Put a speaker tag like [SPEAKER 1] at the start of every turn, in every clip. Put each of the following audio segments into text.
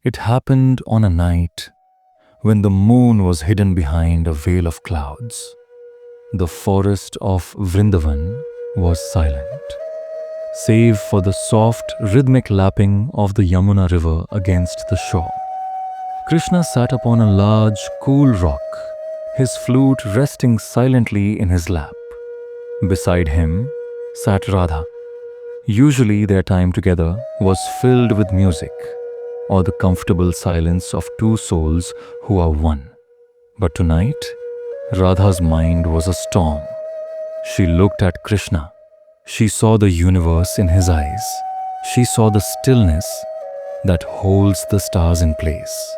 [SPEAKER 1] It happened on a night when the moon was hidden behind a veil of clouds. The forest of Vrindavan was silent, save for the soft, rhythmic lapping of the Yamuna river against the shore. Krishna sat upon a large, cool rock, his flute resting silently in his lap. Beside him sat Radha. Usually their time together was filled with music or the comfortable silence of two souls who are one. But tonight, Radha's mind was a storm. She looked at Krishna. She saw the universe in his eyes. She saw the stillness that holds the stars in place.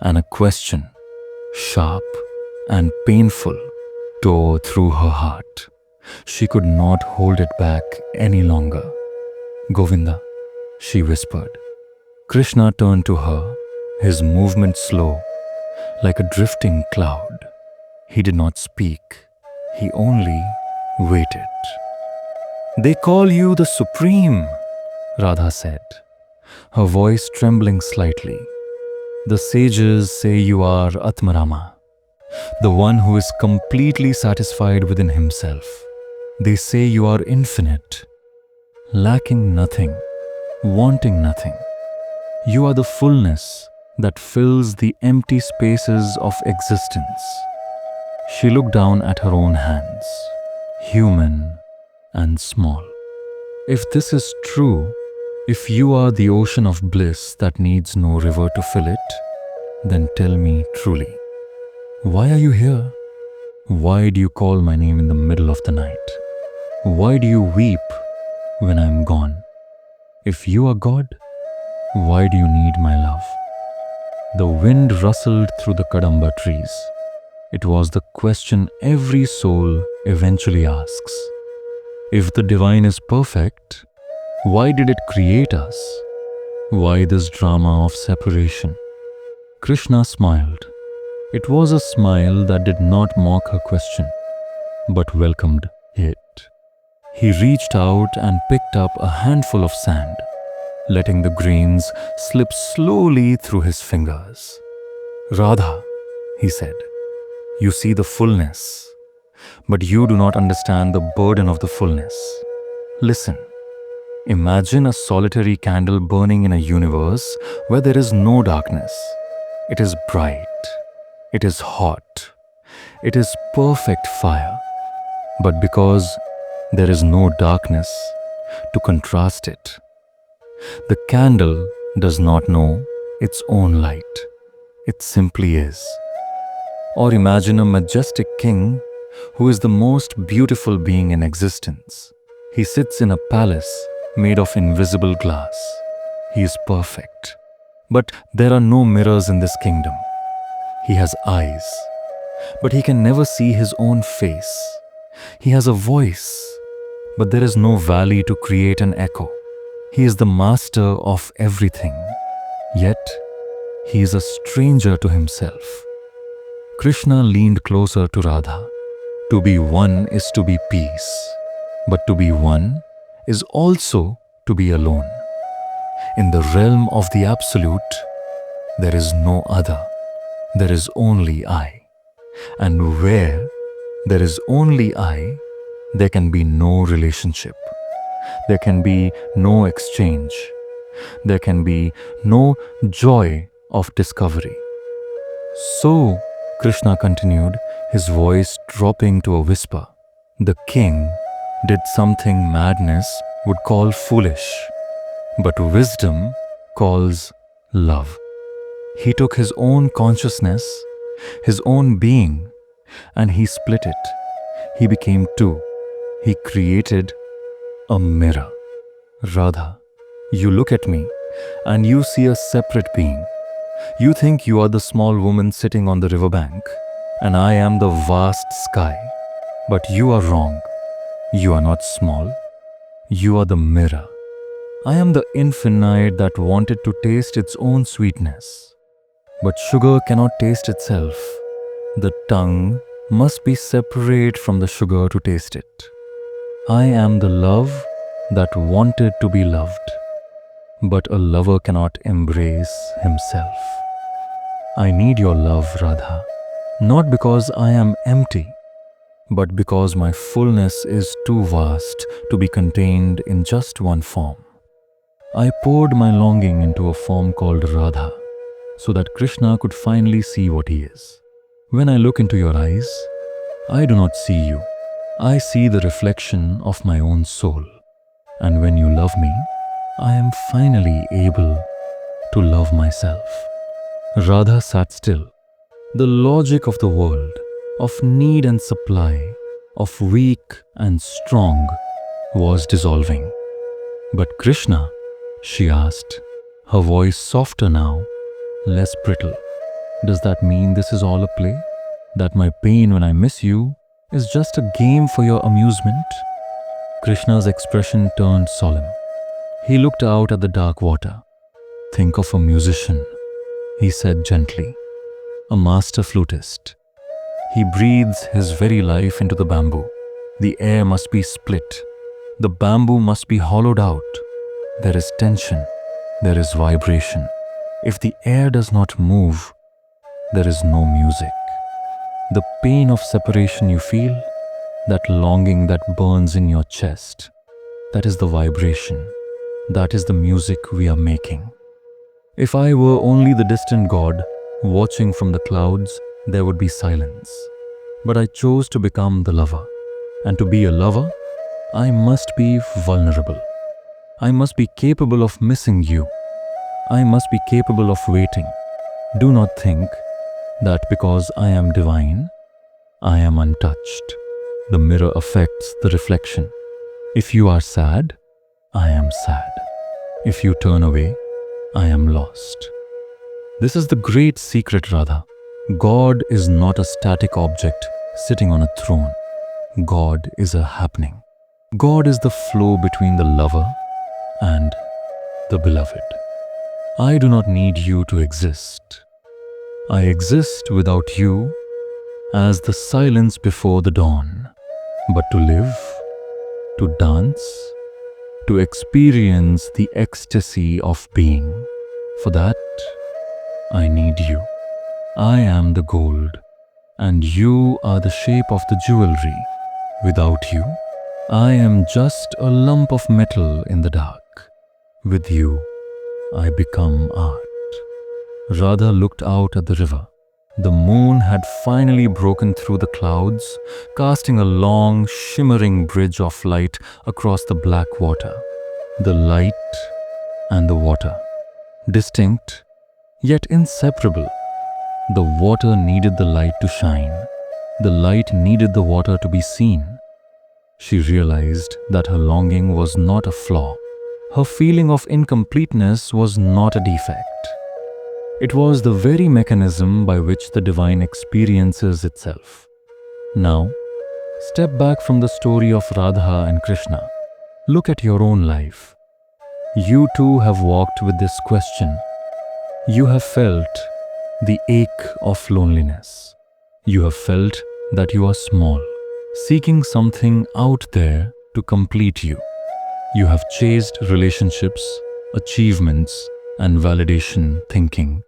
[SPEAKER 1] And a question, sharp and painful, tore through her heart. She could not hold it back any longer. Govinda, she whispered. Krishna turned to her, his movement slow, like a drifting cloud. He did not speak. He only waited. They call you the Supreme, Radha said, her voice trembling slightly. The sages say you are Atmarama, the one who is completely satisfied within himself. They say you are infinite, lacking nothing, wanting nothing. You are the fullness that fills the empty spaces of existence. She looked down at her own hands, human and small. If this is true, if you are the ocean of bliss that needs no river to fill it, then tell me truly, why are you here? Why do you call my name in the middle of the night? Why do you weep when I am gone? If you are God, why do you need my love? The wind rustled through the Kadamba trees. It was the question every soul eventually asks. If the divine is perfect, why did it create us? Why this drama of separation? Krishna smiled. It was a smile that did not mock her question, but welcomed it. He reached out and picked up a handful of sand, letting the grains slip slowly through his fingers. Radha, he said, you see the fullness, but you do not understand the burden of the fullness. Listen, imagine a solitary candle burning in a universe where there is no darkness. It is bright. It is hot. It is perfect fire. But because there is no darkness to contrast it, the candle does not know its own light. It simply is. Or imagine a majestic king who is the most beautiful being in existence. He sits in a palace made of invisible glass. He is perfect. But there are no mirrors in this kingdom. He has eyes, but he can never see his own face. He has a voice, but there is no valley to create an echo. He is the master of everything, yet he is a stranger to himself. Krishna leaned closer to Radha. To be one is to be peace, but to be one is also to be alone. In the realm of the Absolute, there is no other. There is only I. And where there is only I, there can be no relationship. There can be no exchange. There can be no joy of discovery. So, Krishna continued, his voice dropping to a whisper, the king did something madness would call foolish, but wisdom calls love. He took his own consciousness, his own being, and he split it. He became two. He created a mirror. Radha, you look at me and you see a separate being. You think you are the small woman sitting on the riverbank, and I am the vast sky. But you are wrong. You are not small. You are the mirror. I am the infinite that wanted to taste its own sweetness. But sugar cannot taste itself. The tongue must be separate from the sugar to taste it. I am the love that wanted to be loved. but a lover cannot embrace himself. I need your love, Radha, not because I am empty, but because my fullness is too vast to be contained in just one form. I poured my longing into a form called Radha, so that Krishna could finally see what he is. When I look into your eyes, I do not see you. I see the reflection of my own soul. And when you love me, I am finally able to love myself. Radha sat still. The logic of the world, of need and supply, of weak and strong, was dissolving. But Krishna, she asked, her voice softer now, less brittle. Does that mean this is all a play? That my pain when I miss you is just a game for your amusement? Krishna's expression turned solemn. He looked out at the dark water. Think of a musician, he said gently, a master flutist. He breathes his very life into the bamboo. The air must be split. The bamboo must be hollowed out. There is tension. There is vibration. If the air does not move, there is no music. The pain of separation you feel, that longing that burns in your chest, that is the vibration. That is the music we are making. If I were only the distant god, watching from the clouds, there would be silence. But I chose to become the lover. And to be a lover, I must be vulnerable. I must be capable of missing you. I must be capable of waiting. Do not think that because I am divine, I am untouched. The mirror affects the reflection. If you are sad, I am sad. If you turn away, I am lost. This is the great secret, Radha. God is not a static object sitting on a throne. God is a happening. God is the flow between the lover and the beloved. I do not need you to exist. I exist without you as the silence before the dawn. But to live, to dance, to experience the ecstasy of being, for that, I need you. I am the gold, and you are the shape of the jewelry. Without you, I am just a lump of metal in the dark. With you, I become art. Radha looked out at the river. The moon had finally broken through the clouds, casting a long, shimmering bridge of light across the black water. The light and the water, distinct, yet inseparable. The water needed the light to shine. The light needed the water to be seen. She realized that her longing was not a flaw. Her feeling of incompleteness was not a defect. It was the very mechanism by which the divine experiences itself. Now, step back from the story of Radha and Krishna. Look at your own life. You too have walked with this question. You have felt the ache of loneliness. You have felt that you are small, seeking something out there to complete you. You have chased relationships, achievements, and validation, thinking,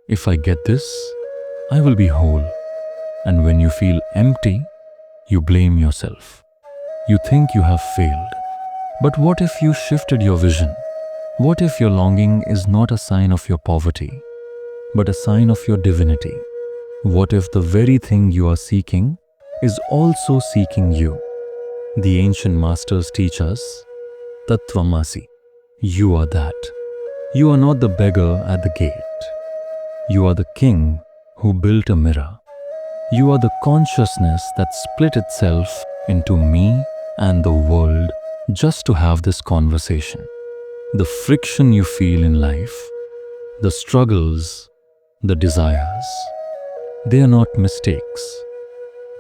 [SPEAKER 1] if I get this, I will be whole. And when you feel empty, you blame yourself. You think you have failed. But what if you shifted your vision? What if your longing is not a sign of your poverty, but a sign of your divinity? What if the very thing you are seeking is also seeking you? The ancient masters teach us, Tattvamasi, you are that. You are not the beggar at the gate. You are the king who built a mirror. You are the consciousness that split itself into me and the world just to have this conversation. The friction you feel in life, the struggles, the desires, they are not mistakes.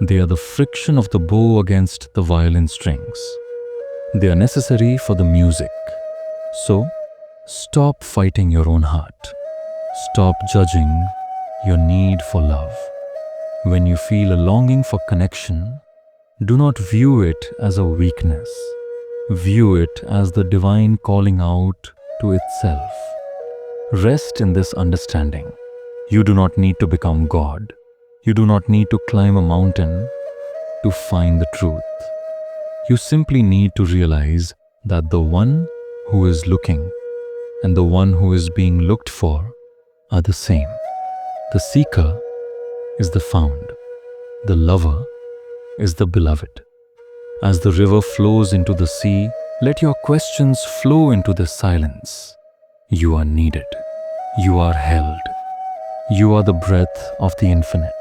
[SPEAKER 1] They are the friction of the bow against the violin strings. They are necessary for the music. So, stop fighting your own heart. Stop judging your need for love. When you feel a longing for connection, do not view it as a weakness. View it as the divine calling out to itself. Rest in this understanding. You do not need to become God. You do not need to climb a mountain to find the truth. You simply need to realize that the one who is looking and the one who is being looked for are the same. The seeker is the found. The lover is the beloved. As the river flows into the sea, let your questions flow into the silence. You are needed. You are held. You are the breath of the infinite.